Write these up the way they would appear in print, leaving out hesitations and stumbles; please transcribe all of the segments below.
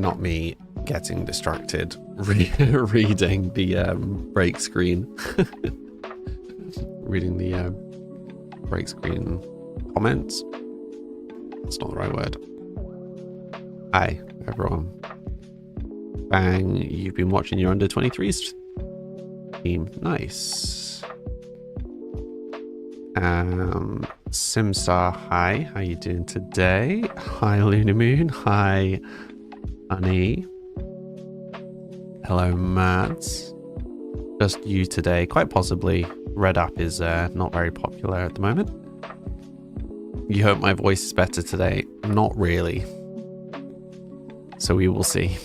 not me getting distracted reading the break screen. Reading the break screen comments. That's not the right word. Hi, everyone. Bang, you've been watching your under 23s team. Nice. Simstar, hi. How you doing today? Hi, Luna Moon. Hi, Honey. Hello, Mads. Just you today. Quite possibly. Red app is not very popular at the moment. You hope my voice is better today. Not really. So we will see.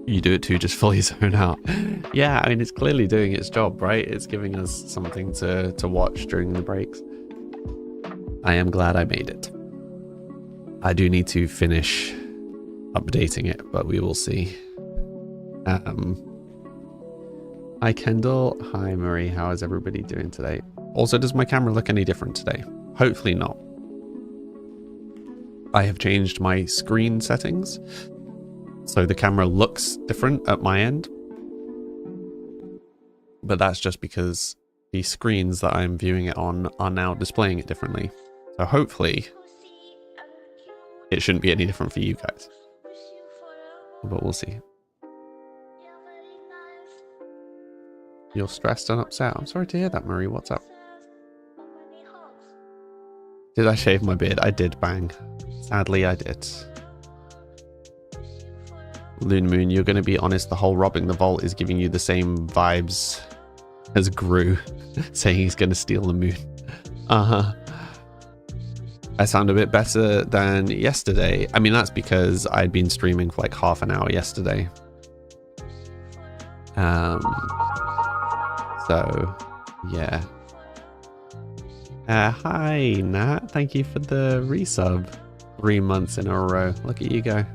You do it too, just fully zone out. Yeah, I mean, it's clearly doing its job, right? It's giving us something to watch during the breaks. I am glad I made it. I do need to finish updating it, but we will see. Hi, Kendall. Hi, Marie. How is everybody doing today? Also, does my camera look any different today? Hopefully not. I have changed my screen settings, so the camera looks different at my end. But that's just because the screens that I'm viewing it on are now displaying it differently. So hopefully it shouldn't be any different for you guys. But we'll see. You're stressed and upset. I'm sorry to hear that, Marie. What's up? Did I shave my beard? I did, Bang. Sadly, I did. Loon Moon, you're going to be honest, the whole robbing the vault is giving you the same vibes as Gru, saying he's going to steal the moon. Uh-huh. I sound a bit better than yesterday. I mean, that's because I'd been streaming for like half an hour yesterday. So, yeah. Hi, Nat. Thank you for the resub. 3 months in a row. Look at you go.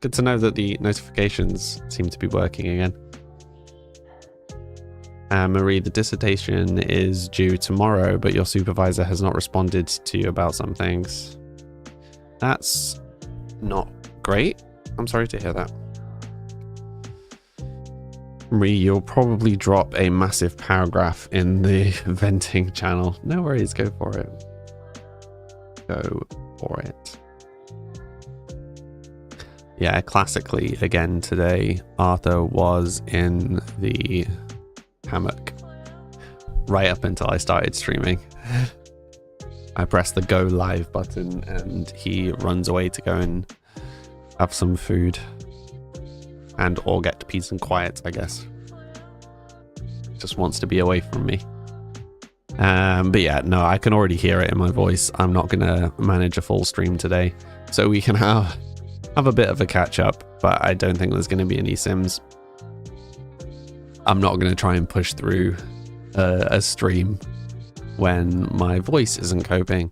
Good to know that the notifications seem to be working again. Marie, the dissertation is due tomorrow, but your supervisor has not responded to you about some things. That's not great. I'm sorry to hear that. Marie, you'll probably drop a massive paragraph in the venting channel. No worries, go for it. Go for it. Yeah, classically, again today, Arthur was in the hammock right up until I started streaming. I pressed the go live button and he runs away to go and have some food and or get peace and quiet, I guess. Just wants to be away from me. But yeah, no, I can already hear it in my voice. I'm not gonna manage a full stream today, so we can have a bit of a catch up, but I don't think there's going to be any sims. I'm not going to try and push through a stream when my voice isn't coping,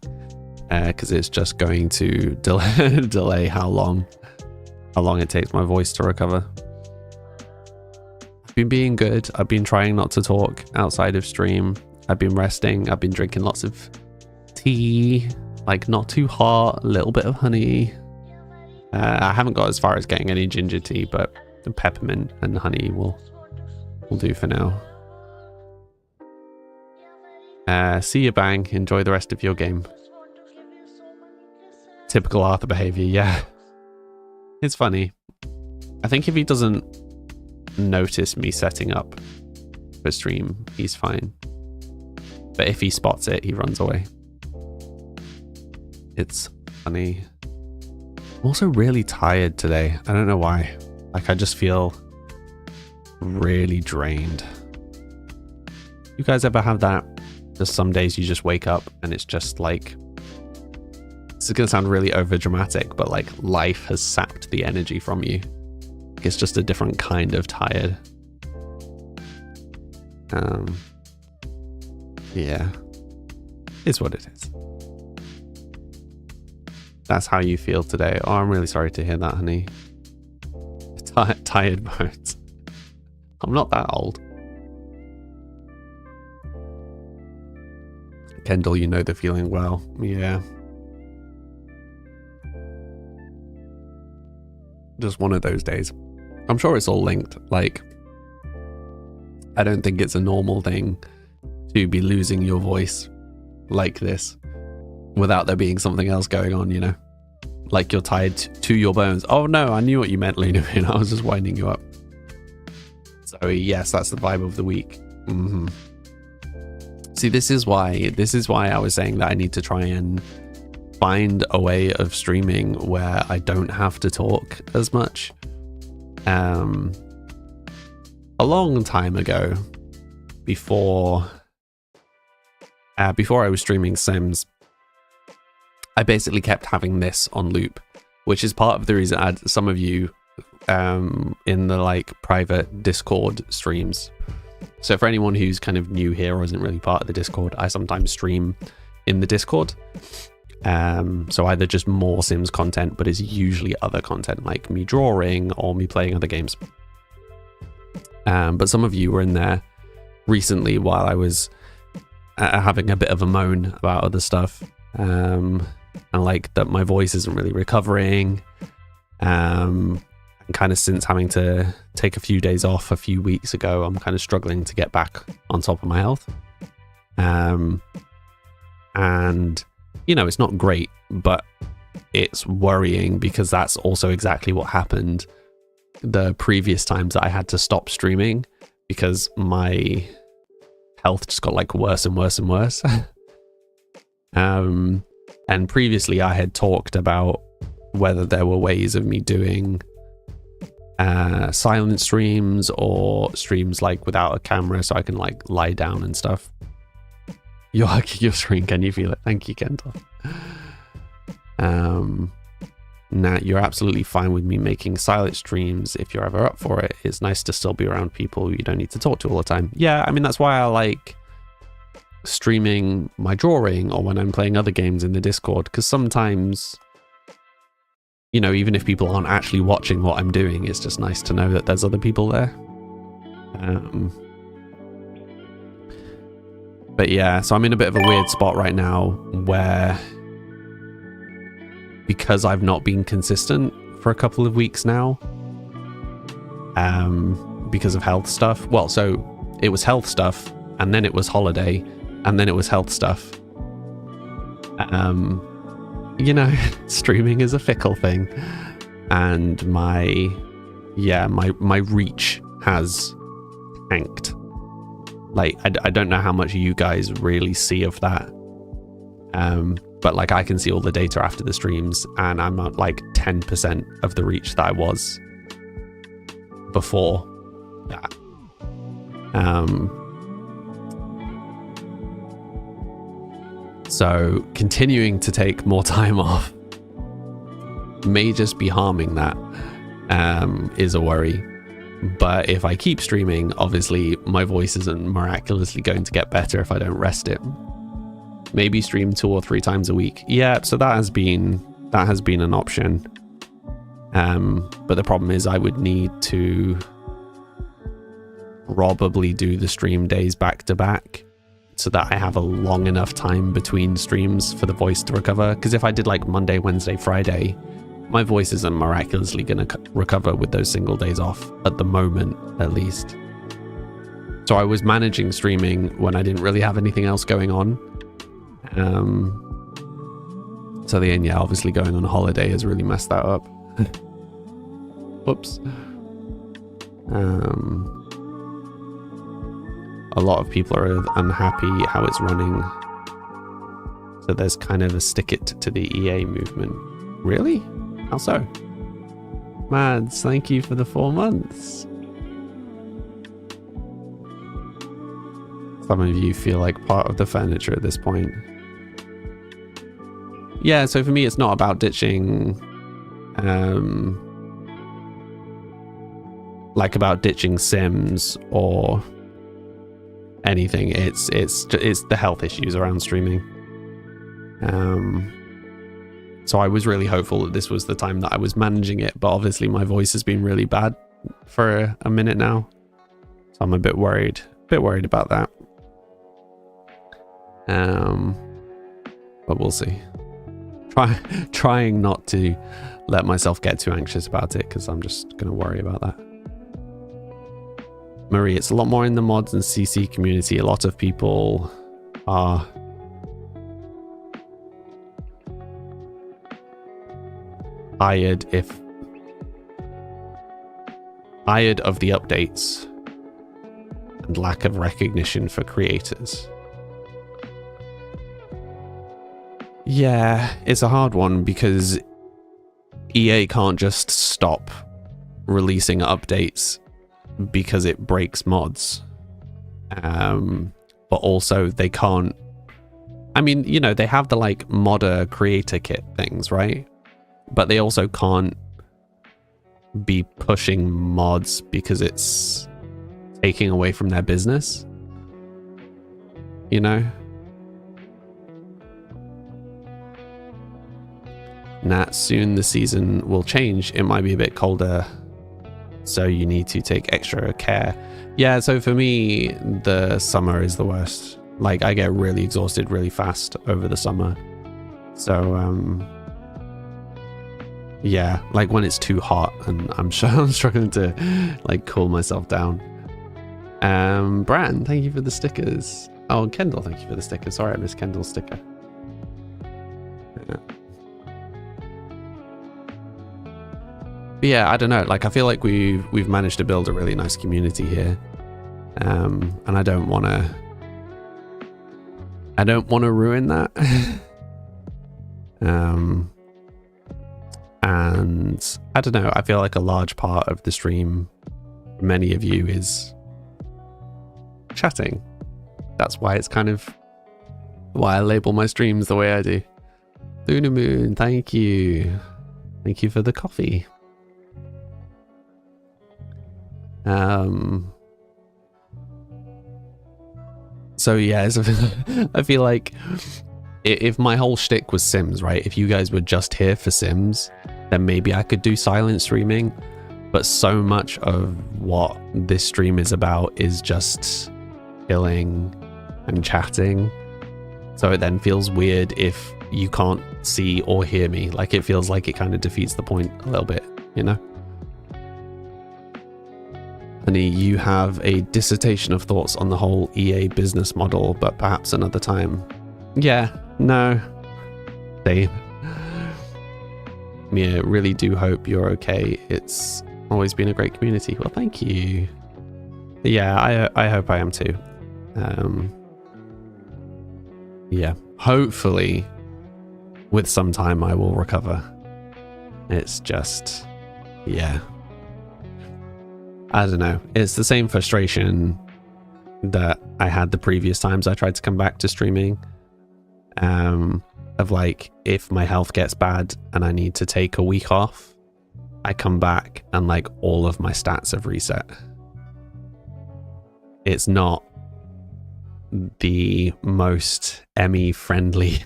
because it's just going to delay how long it takes my voice to recover. I've been being good. I've been trying not to talk outside of stream. I've been resting. I've been drinking lots of tea, like not too hot, a little bit of honey. I haven't got as far as getting any ginger tea, but the peppermint and honey will do for now. See you, Bang. Enjoy the rest of your game. Typical Arthur behavior, yeah. It's funny. I think if he doesn't notice me setting up for stream, he's fine. But if he spots it, he runs away. It's funny. I'm also really tired today. I don't know why. Like, I just feel really drained. You guys ever have that? Just some days you just wake up and it's just like, this is gonna sound really over dramatic, but like life has sapped the energy from you. It's just a different kind of tired. Yeah, it's what it is. That's how you feel today. Oh, I'm really sorry to hear that, honey. Tired bones. I'm not that old. Kendall, you know the feeling well. Yeah. Just one of those days. I'm sure it's all linked. Like, I don't think it's a normal thing to be losing your voice like this without there being something else going on, you know? Like you're tied to your bones. Oh no, I knew what you meant, Luna. I was just winding you up. So yes, that's the vibe of the week. Mm-hmm. See, this is why I was saying that I need to try and find a way of streaming where I don't have to talk as much. A long time ago, before I was streaming Sims, I basically kept having this on loop, which is part of the reason I had some of you in the like private Discord streams. So for anyone who's kind of new here or isn't really part of the Discord, I sometimes stream in the Discord. So either just more Sims content, but it's usually other content like me drawing or me playing other games. But some of you were in there recently while I was having a bit of a moan about other stuff. And like that my voice isn't really recovering. And kind of since having to take a few days off a few weeks ago, I'm kind of struggling to get back on top of my health. And, you know, it's not great, but it's worrying because that's also exactly what happened the previous times that I had to stop streaming because my health just got like worse and worse and worse. And previously I had talked about whether there were ways of me doing silent streams or streams like without a camera so I can like lie down and stuff. You're hugging your screen, can you feel it? Thank you, Kendall. Nah, you're absolutely fine with me making silent streams if you're ever up for it. It's nice to still be around people you don't need to talk to all the time. Yeah, I mean, that's why I like streaming my drawing or when I'm playing other games in the Discord, because sometimes, you know, even if people aren't actually watching what I'm doing, it's just nice to know that there's other people there. But yeah, so I'm in a bit of a weird spot right now where, because I've not been consistent for a couple of weeks now, because of health stuff. Well, so it was health stuff, and then it was holiday, and then it was health stuff. You know, streaming is a fickle thing, and my reach has tanked. Like, I don't know how much you guys really see of that. But like I can see all the data after the streams and I'm at like 10% of the reach that I was before that. So continuing to take more time off may just be harming that, is a worry. But if I keep streaming, obviously my voice isn't miraculously going to get better if I don't rest it. Maybe stream 2 or 3 times a week. Yeah, so that has been an option. But the problem is I would need to probably do the stream days back to back so that I have a long enough time between streams for the voice to recover. Because if I did like Monday, Wednesday, Friday, my voice isn't miraculously going to recover with those single days off at the moment, at least. So I was managing streaming when I didn't really have anything else going on. So then, yeah, obviously going on holiday has really messed that up. Whoops. A lot of people are unhappy how it's running. So there's kind of a stick it to the EA movement. Really? How so? Mads, thank you for the 4 months. Some of you feel like part of the furniture at this point. Yeah, so for me, it's not about ditching, like about ditching Sims or anything. It's the health issues around streaming. So I was really hopeful that this was the time that I was managing it, but obviously my voice has been really bad for a minute now. So I'm a bit worried about that. But we'll see. Trying not to let myself get too anxious about it, because I'm just going to worry about that. Marie, it's a lot more in the mods and CC community. A lot of people are tired of the updates and lack of recognition for creators. Yeah, it's a hard one because EA can't just stop releasing updates because it breaks mods. But also they can't, I mean, you know, they have the like modder creator kit things, right? But they also can't be pushing mods because it's taking away from their business, you know? Nat, soon the season will change. It might be a bit colder, so you need to take extra care. Yeah, so for me, the summer is the worst. Like, I get really exhausted really fast over the summer. So, yeah, like when it's too hot and I'm struggling to like cool myself down. Bran, thank you for the stickers. Oh, Kendall, thank you for the sticker. Sorry, I missed Kendall's sticker. Yeah. But yeah, I don't know. Like, I feel like we've managed to build a really nice community here, and I don't want to ruin that. And I don't know. I feel like a large part of the stream, many of you, is chatting. That's why it's kind of why I label my streams the way I do. Luna Moon, thank you. Thank you for the coffee. So yeah, I feel like if my whole shtick was Sims, right? If you guys were just here for Sims, then maybe I could do silent streaming. But so much of what this stream is about is just chilling and chatting. So it then feels weird if you can't see or hear me. Like, it feels like it kind of defeats the point a little bit, you know? Honey, you have a dissertation of thoughts on the whole EA business model, but perhaps another time. Yeah, no. Same. Mia, really do hope you're okay. It's always been a great community. Well, thank you. Yeah, I hope I am too. Yeah, hopefully with some time I will recover. It's just, yeah. I don't know. It's the same frustration that I had the previous times I tried to come back to streaming. Of like, if my health gets bad and I need to take a week off, I come back and like all of my stats have reset. It's not the most Emmy friendly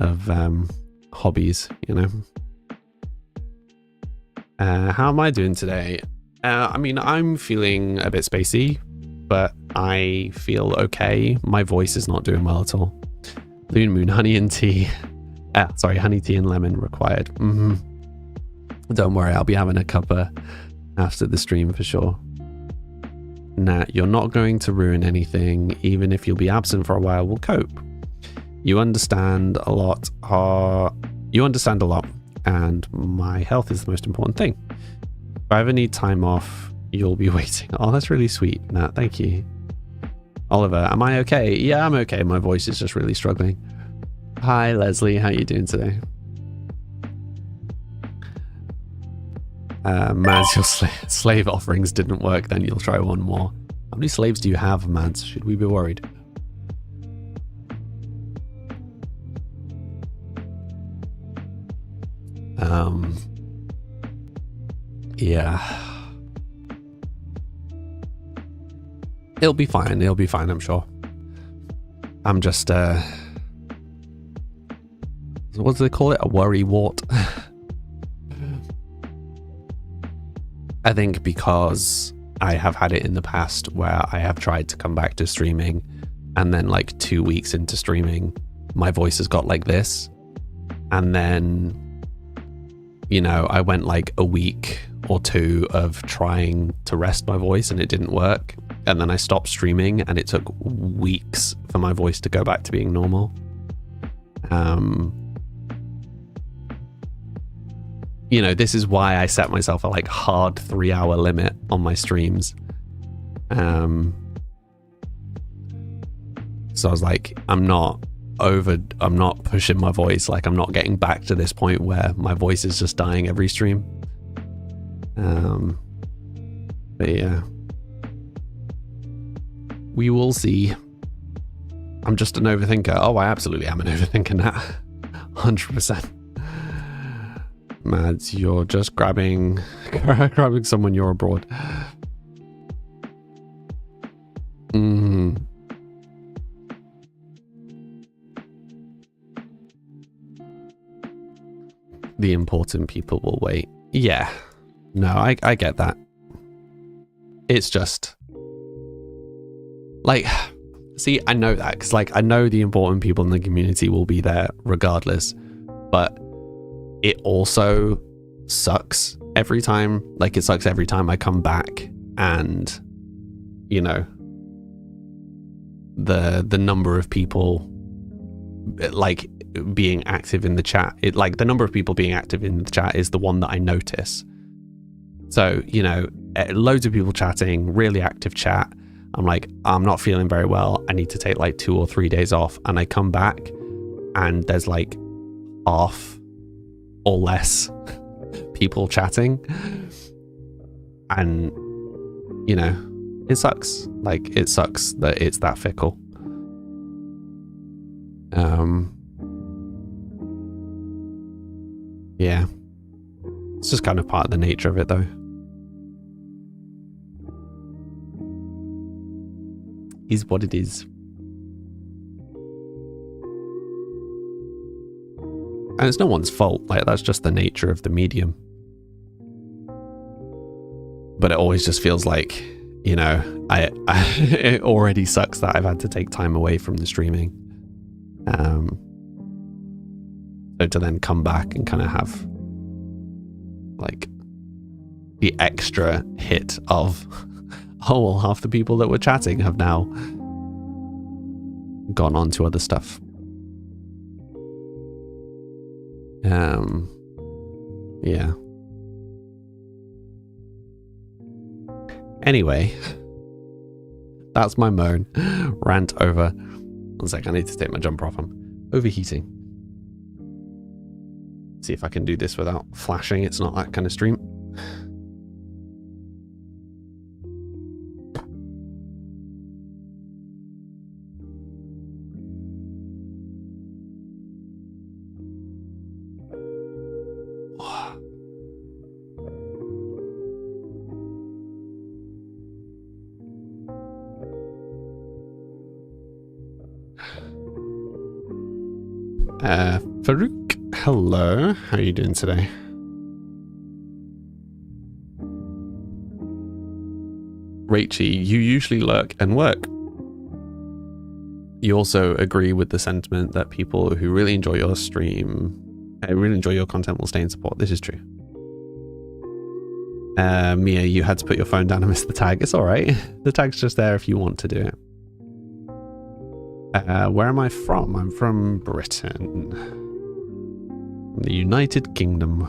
of hobbies, you know. How am I doing today? I mean, I'm feeling a bit spacey, but I feel okay. My voice is not doing well at all. Loon Moon, honey and tea. Sorry, honey tea and lemon required. Don't worry, I'll be having a cuppa after the stream for sure. Nat, you're not going to ruin anything. Even if you'll be absent for a while, we'll cope. You understand a lot. And my health is the most important thing. If I ever need time off, you'll be waiting. Oh, that's really sweet, Nat. Thank you. Oliver, am I okay? Yeah, I'm okay. My voice is just really struggling. Hi, Leslie. How you doing today? Mads, your slave offerings didn't work. Then you'll try one more. How many slaves do you have, Mads? Should we be worried? Yeah. It'll be fine. It'll be fine, I'm sure. I'm just, what do they call it? A worry wart. I think because I have had it in the past where I have tried to come back to streaming And then like 2 weeks into streaming, my voice has got like this. And then, you know, I went like a week or two of trying to rest my voice and it didn't work. And then I stopped streaming and it took weeks for my voice to go back to being normal. You know, this is why I set myself a like hard 3-hour limit on my streams. So I was like, I'm not pushing my voice. Like, I'm not getting back to this point where my voice is just dying every stream. But yeah, we will see. I'm just an overthinker. Oh, I absolutely am an overthinker now. 100%. Mads, you're just grabbing someone, you're abroad. The important people will wait. Yeah. No, I get that. It's just like, see, I know that because like I know the important people in the community will be there regardless, but it also sucks every time. Like, it sucks every time I come back and, you know, the number of people like being active in the chat, the number of people being active in the chat is the one that I notice. So, you know, loads of people chatting, really active chat. I'm like, I'm not feeling very well. I need to take like 2 or 3 days off. And I come back and there's like half or less people chatting. And, you know, it sucks. Like, it sucks that it's that fickle. Yeah. It's just kind of part of the nature of it, though. Is what it is. And it's no one's fault. Like, that's just the nature of the medium. But it always just feels like, you know, it already sucks that I've had to take time away from the streaming. So to then come back and kind of have like the extra hit of, oh, well, half the people that were chatting have now gone on to other stuff. Yeah. Anyway, that's my moan. Rant over. 1 sec, I need to take my jumper off. I'm overheating. See if I can do this without flashing. It's not that kind of stream. Farouk, hello. How are you doing today? Rachie, you usually lurk and work. You also agree with the sentiment that people who really enjoy your stream, really enjoy your content, will stay in support. This is true. Mia, you had to put your phone down and miss the tag. It's all right. The tag's just there if you want to do it. Where am I from? I'm from Britain. The United Kingdom.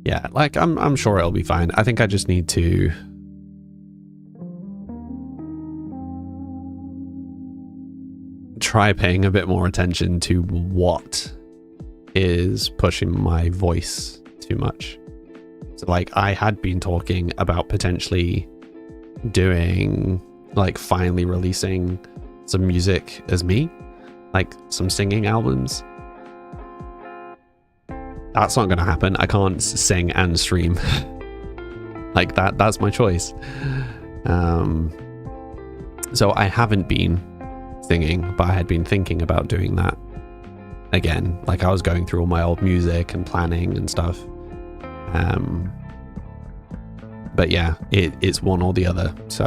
Yeah, like I'm sure it'll be fine. I think I just need to try paying a bit more attention to what is pushing my voice too much. So like, I had been talking about potentially doing, like, finally releasing some music as me, like some singing albums. That's not gonna happen. I can't sing and stream. Like that's my choice. So I haven't been singing, but I had been thinking about doing that again. Like, I was going through all my old music and planning and stuff. But yeah, it's one or the other. So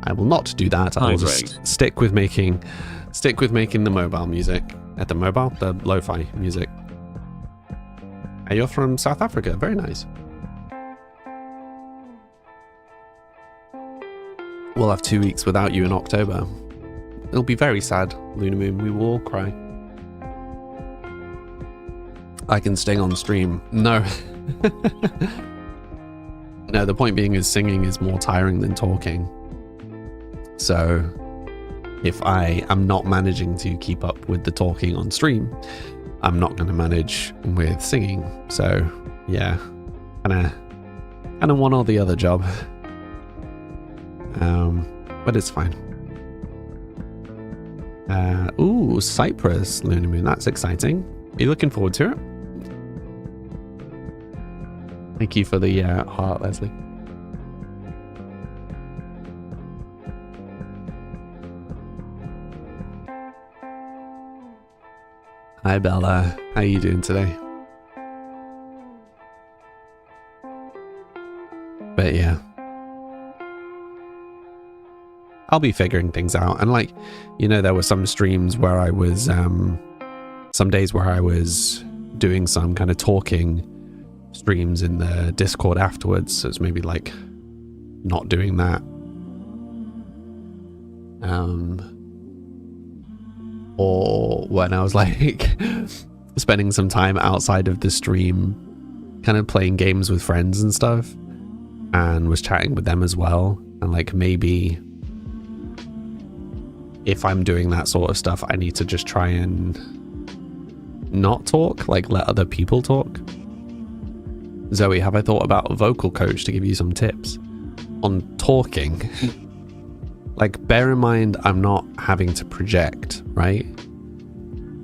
I will not do that. I will just stick with making the mobile music. The lo-fi music. And you're from South Africa. Very nice. We'll have 2 weeks without you in October. It'll be very sad, Luna Moon. We will all cry. I can sing on stream. No. No, the point being is singing is more tiring than talking. So if I am not managing to keep up with the talking on stream, I'm not going to manage with singing. So yeah, kind of one or the other job. But it's fine. Ooh, Cyprus, Luna Moon. That's exciting. Are you looking forward to it? Thank you for the heart, Leslie. Hi, Bella. How are you doing today? But yeah. I'll be figuring things out. And like, you know, there were some streams where I was, some days where I was doing some kind of talking streams in the Discord afterwards. So it's maybe like not doing that. Or when I was like spending some time outside of the stream, kind of playing games with friends and stuff, and was chatting with them as well. And like maybe if I'm doing that sort of stuff, I need to just try and not talk, like let other people talk. Zoe, have I thought about a vocal coach to give you some tips on talking? Like, bear in mind, I'm not having to project, right?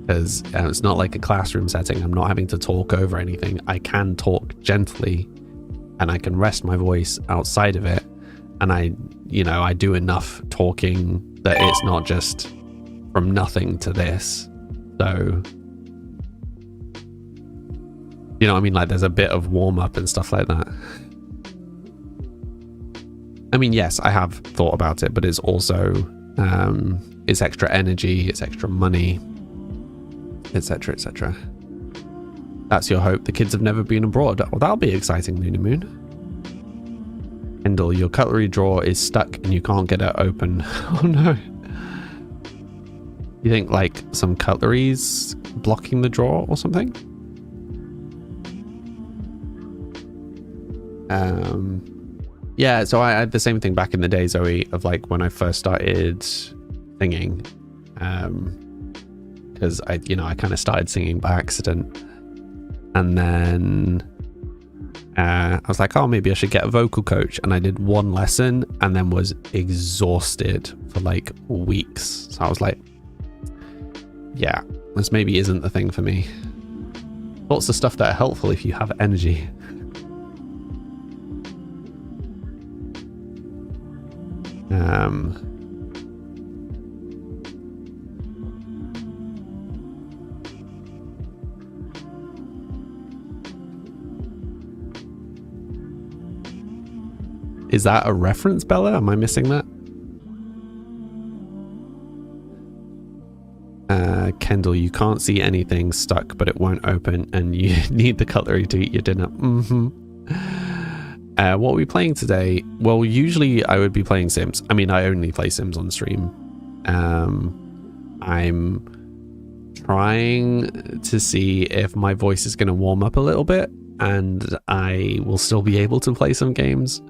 Because it's not like a classroom setting. I'm not having to talk over anything. I can talk gently and I can rest my voice outside of it. And I do enough talking that it's not just from nothing to this. So, you know what I mean? Like, there's a bit of warm up and stuff like that. I mean, yes, I have thought about it, but it's also, it's extra energy, it's extra money, etc., etc. That's your hope. The kids have never been abroad. Well, that'll be exciting, Luna Moon. Kendall, your cutlery drawer is stuck and you can't get it open. Oh no. You think like some cutlery's blocking the drawer or something? Yeah, so I had the same thing back in the day, Zoe, of like when I first started singing, because I kind of started singing by accident, and then I was like, oh, maybe I should get a vocal coach, and I did one lesson and then was exhausted for like weeks. So I was like, yeah, this maybe isn't the thing for me. Lots of stuff that are helpful if you have energy. Is that a reference, Bella? Am I missing that? Kendall, you can't see anything stuck, but it won't open, and you need the cutlery to eat your dinner. What are we playing today? Well, usually I would be playing Sims. I mean, I only play Sims on stream. I'm trying to see if my voice is going to warm up a little bit and I will still be able to play some games,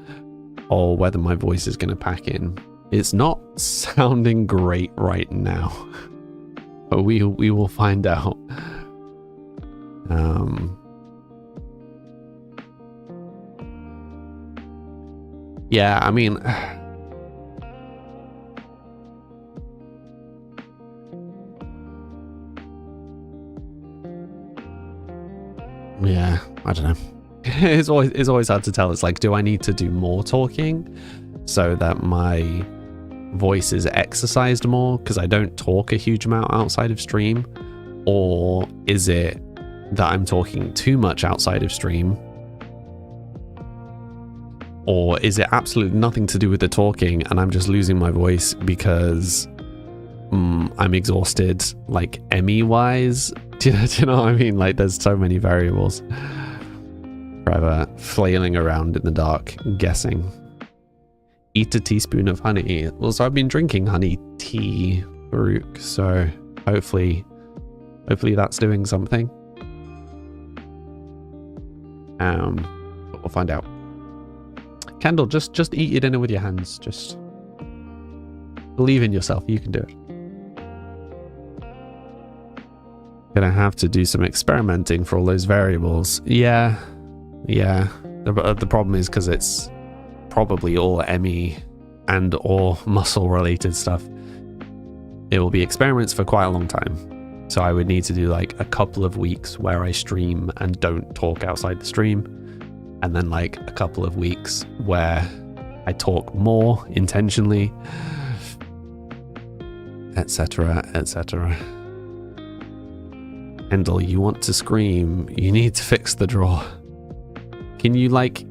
or whether my voice is going to pack in. It's not sounding great right now, but we will find out. Yeah, I mean, yeah, I don't know. It's always hard to tell. It's like, do I need to do more talking so that my voice is exercised more because I don't talk a huge amount outside of stream, or is it that I'm talking too much outside of stream Or is it absolutely nothing to do with the talking and I'm just losing my voice because I'm exhausted, like Emmy-wise? Do you know what I mean? Like, there's so many variables. Forever flailing around in the dark, guessing. Eat a teaspoon of honey. Well, so I've been drinking honey tea, Farouk, so hopefully that's doing something. But we'll find out. Kendall, just eat your dinner with your hands. Just believe in yourself. You can do it. Gonna have to do some experimenting for all those variables. Yeah. The problem is because it's probably all ME and or muscle related stuff. It will be experiments for quite a long time. So I would need to do like a couple of weeks where I stream and don't talk outside the stream. And then like a couple of weeks where I talk more intentionally, etc., etc. Kendall, you want to scream, you need to fix the drawer. Can you like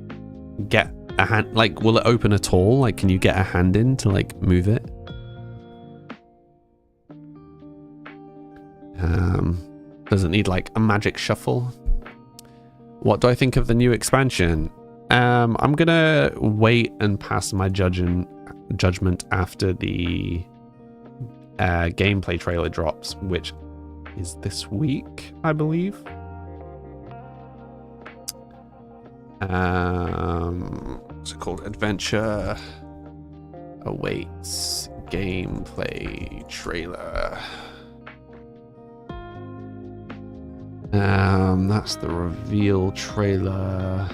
get a hand, like will it open at all? Like can you get a hand in to like move it? Does it need like a magic shuffle? What do I think of the new expansion? I'm gonna wait and pass my judgment after the gameplay trailer drops, which is this week, I believe. What's it called? Adventure awaits gameplay trailer. That's the reveal trailer.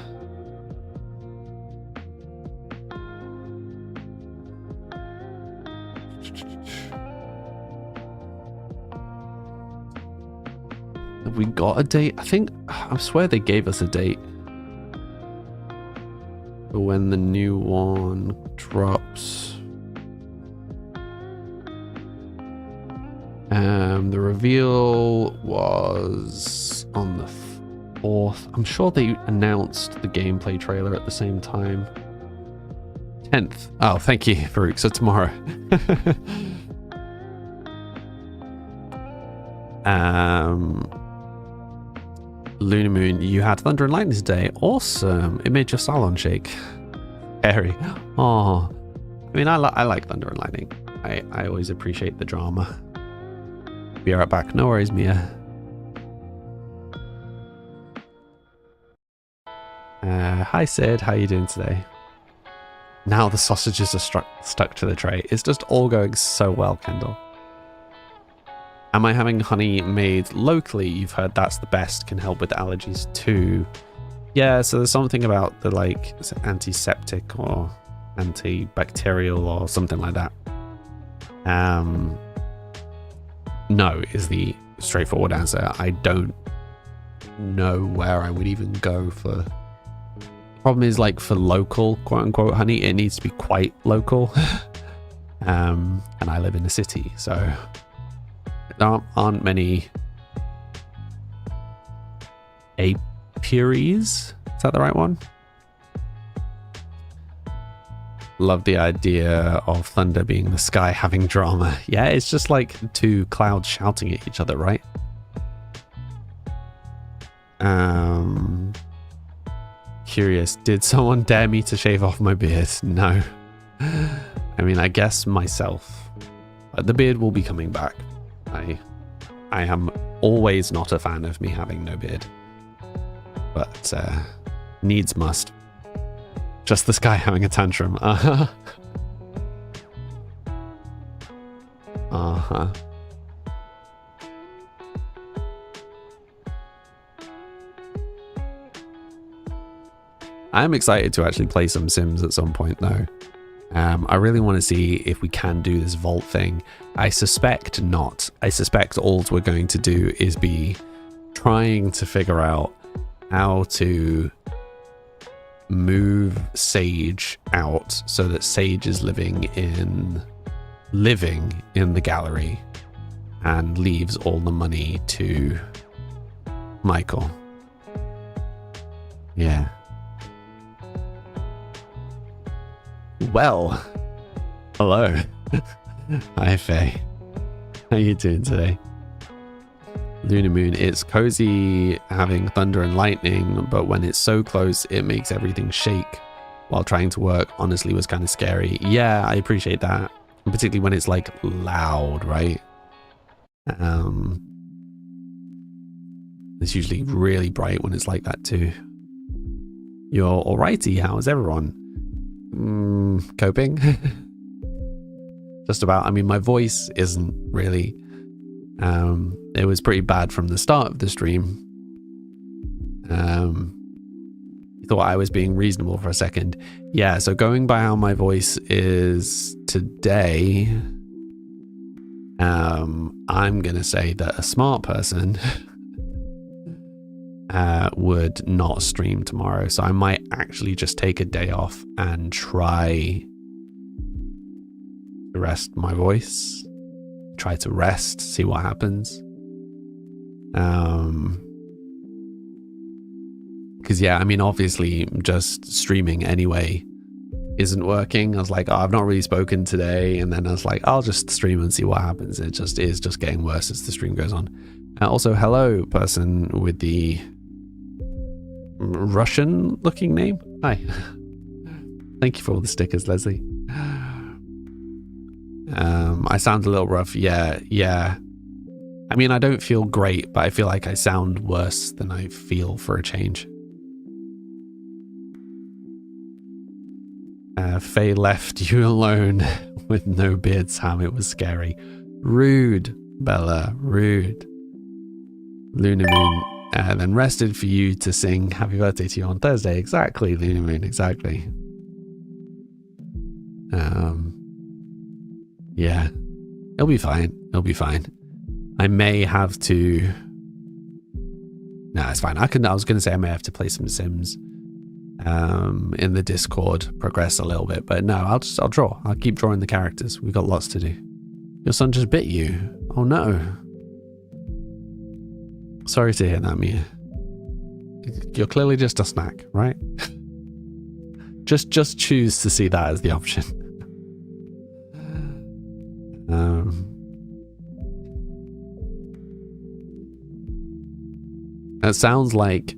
Have we got a date? I swear they gave us a date for when the new one drops. The reveal was on the 4th. I'm sure they announced the gameplay trailer at the same time. 10th. Oh, thank you, Farouk. So tomorrow. Luna Moon, you had Thunder and Lightning today. Awesome. It made your salon shake. Harry. Oh. I mean, I like Thunder and Lightning. I always appreciate the drama. Be right back. No worries, Mia. Hi, Sid. How you doing today? Now the sausages are stuck to the tray. It's just all going so well, Kendall. Am I having honey made locally? You've heard that's the best, can help with allergies too. Yeah, so there's something about the like antiseptic or antibacterial or something like that. No is the straightforward answer. I don't know where I would even go for. Problem is, like, for local quote unquote honey, it needs to be quite local. And I live in a city, so there aren't many apiaries. Is that the right one? Love the idea of thunder being the sky having drama. Yeah, it's just like two clouds shouting at each other, right? Curious, did someone dare me to shave off my beard? No. I mean, I guess myself. But the beard will be coming back. I am always not a fan of me having no beard. But needs must. Just the sky having a tantrum. Uh-huh. Uh-huh. I'm excited to actually play some Sims at some point, though. I really want to see if we can do this vault thing. I suspect not. I suspect all we're going to do is be trying to figure out how to move Sage out so that Sage is living in the gallery and leaves all the money to Michael. Yeah. well. Hello. Hi, Faye. How you doing today? Lunar Moon, it's cozy having thunder and lightning, but when it's so close, it makes everything shake. While trying to work, honestly, was kind of scary. Yeah, I appreciate that. And particularly when it's like loud, right? It's usually really bright when it's like that too. You're alrighty, how's everyone? Coping? Just about. I mean, my voice isn't really. It was pretty bad from the start of the stream. Thought I was being reasonable for a second. Yeah, so going by how my voice is today, I'm gonna say that a smart person would not stream tomorrow. So I might actually just take a day off and try to rest my voice. Try to rest, see what happens. Because yeah, I mean, obviously just streaming anyway isn't working. I was like, oh, I've not really spoken today, and then I was like, I'll just stream and see what happens. It just is just getting worse as the stream goes on. Also, hello, person with the Russian looking name. Hi. Thank you for all the stickers, Leslie. I sound a little rough. Yeah. I mean, I don't feel great, but I feel like I sound worse than I feel for a change. Faye left you alone with no beard, Sam. It was scary. Rude, Bella. Rude. Lunar Moon. Then rested for you to sing happy birthday to you on Thursday. Exactly, Lunar Moon. Exactly. Yeah. It'll be fine. It'll be fine. I may have to... No, it's fine. I was going to say I may have to play some Sims in the Discord, progress a little bit, but no, I'll draw. I'll keep drawing the characters. We've got lots to do. Your son just bit you. Oh no. Sorry to hear that, Mia. You're clearly just a snack, right? just choose to see that as the option. It sounds like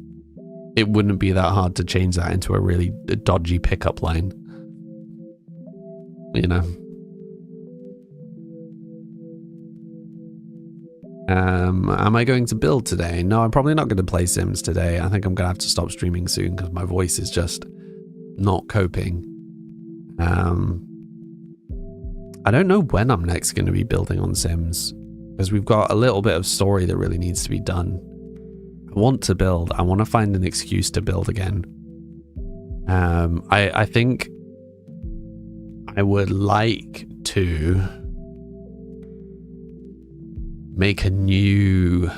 it wouldn't be that hard to change that into a really dodgy pickup line. You know? Am I going to build today? No, I'm probably not going to play Sims today. I think I'm going to have to stop streaming soon because my voice is just not coping. I don't know when I'm next going to be building on Sims because we've got a little bit of story that really needs to be done. I want to build. I want to find an excuse to build again. I think I would like to make a new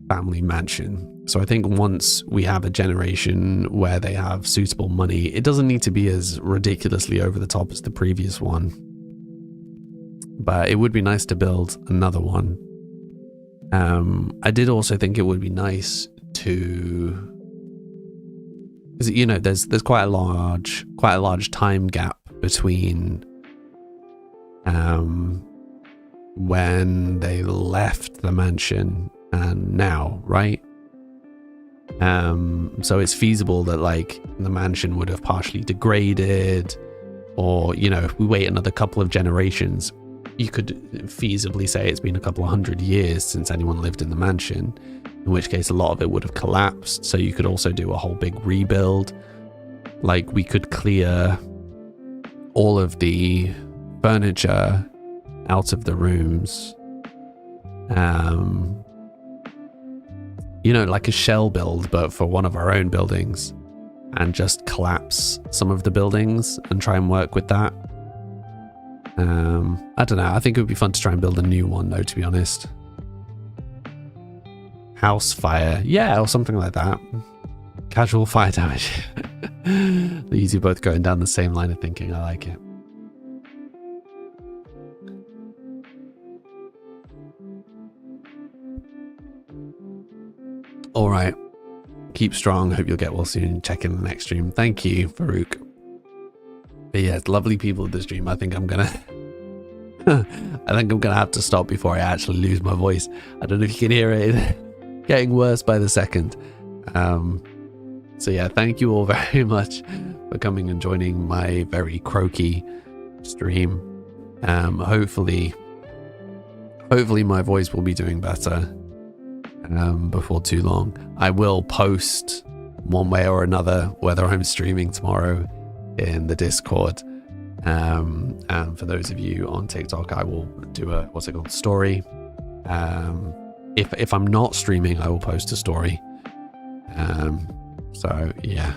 family mansion. So I think once we have a generation where they have suitable money, it doesn't need to be as ridiculously over the top as the previous one. But it would be nice to build another one. I did also think it would be nice to, because you know, there's quite a large time gap between when they left the mansion and now, right? So it's feasible that like the mansion would have partially degraded, or you know, if we wait another couple of generations, you could feasibly say it's been a couple of 100 years since anyone lived in the mansion, in which case a lot of it would have collapsed. So you could also do a whole big rebuild. Like we could clear all of the furniture out of the rooms. You know, like a shell build, but for one of our own buildings, and just collapse some of the buildings and try and work with that. I don't know. I think it would be fun to try and build a new one, though, to be honest. House fire. Yeah, or something like that. Casual fire damage. These are both going down the same line of thinking. I like it. All right. Keep strong. Hope you'll get well soon. Check in the next stream. Thank you, Farouk. But yeah, it's lovely people at the stream. I think I'm gonna have to stop before I actually lose my voice. I don't know if you can hear it getting worse by the second. So yeah, thank you all very much for coming and joining my very croaky stream. Hopefully my voice will be doing better before too long. I will post one way or another whether I'm streaming tomorrow in the Discord. And for those of you on TikTok, I will do a story. If I'm not streaming, I will post a story. So yeah.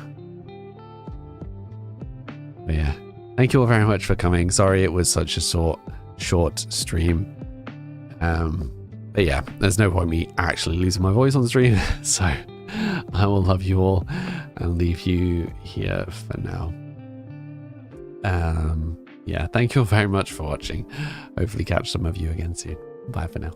But yeah. Thank you all very much for coming. Sorry it was such a short stream. But yeah, there's no point me actually losing my voice on the stream. So I will love you all and leave you here for now. Yeah, thank you all very much for watching. Hopefully catch some of you again soon. Bye for now.